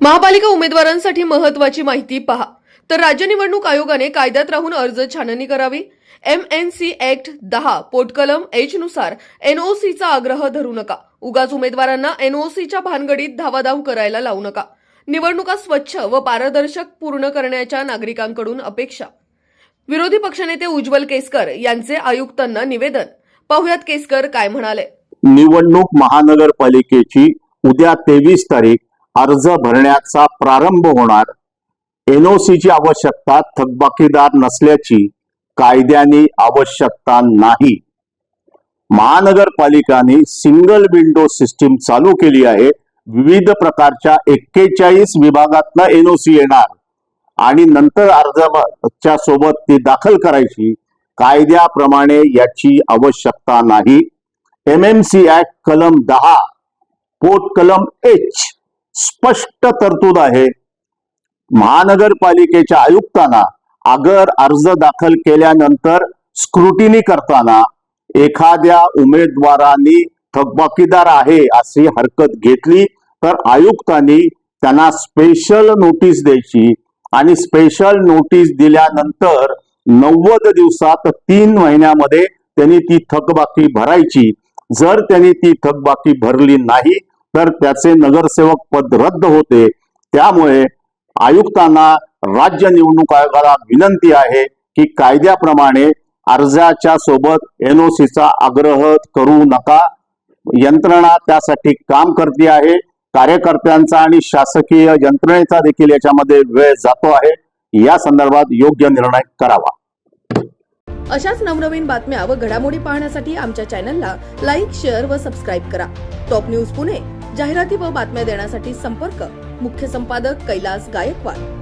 महापालिका उमेदवारांसाठी महत्त्वाची माहिती पहा. तर राज्य निवडणूक आयोगाने कायद्यात राहून अर्ज छाननी करावी. MNC ऍक्ट 10 पोटकलम H नुसार NOCचा आग्रह धरू नका. उगाच उमेदवारांना NOCच्या भानगडीत धावाधाव करायला लावू नका. निवडणुका स्वच्छ व पारदर्शक पूर्ण करण्याच्या नागरिकांकडून अपेक्षा. विरोधी पक्षनेते उज्ज्वल केसकर यांचे आयुक्तांना निवेदन. पाहुयात केसकर काय म्हणाले. निवडणूक महानगरपालिकेची उद्या 23 तारीख अर्ज भरण्याचा प्रारंभ होणार. NOCची आवश्यकता थकबाकीदार नसल्याची कायद्याने आवश्यकता नाही. महानगरपालिकांनी सिंगल विंडो सिस्टीम चालू केली आहे. विविध प्रकारच्या 41 विभागातनं NOC येणार आणि नंतर अर्जाच्या सोबत ती दाखल करायची. कायद्याप्रमाणे याची आवश्यकता नाही. MNC ऍक्ट कलम 10 पोट कलम H स्पष्ट तरतूद आहे. महानगरपालिकेच्या आयुक्तांना अगर अर्ज दाखल केल्यानंतर स्क्रुटिनी करताना एखाद्या उमेदवारांनी थकबाकीदार आहे अशी हरकत घेतली तर आयुक्तांनी त्यांना स्पेशल नोटीस द्यायची आणि स्पेशल नोटीस दिल्यानंतर 90 दिवसात 3 महिन्यामध्ये त्यांनी ती थकबाकी भरायची. जर त्यांनी ती थकबाकी भरली नाही तर त्याचे नगरसेवक पद रद्द होते. त्यामुळे आयुक्तांना राज्य निवडणूक आयोगाला विनंती आहे की कायद्याप्रमाणे अर्जाच्या सोबत NOCचा आग्रह करू नका. यंत्रणा त्यासाठी काम करते आहे. कार्यकर्त्यांचा आणि शासकीय यंत्रणेचा देखील याच्यामध्ये वेळ जातो आहे. या संदर्भात योग्य निर्णय करावा. अशाच नवनवीन बातम्या व घडामोडी पाहण्यासाठी आमच्या चॅनलला लाईक, शेअर व सबस्क्राईब करा. Top news Pune. जाहिराती व बातम्या देण्यासाठी संपर्क मुख्य संपादक कैलास गायकवाड.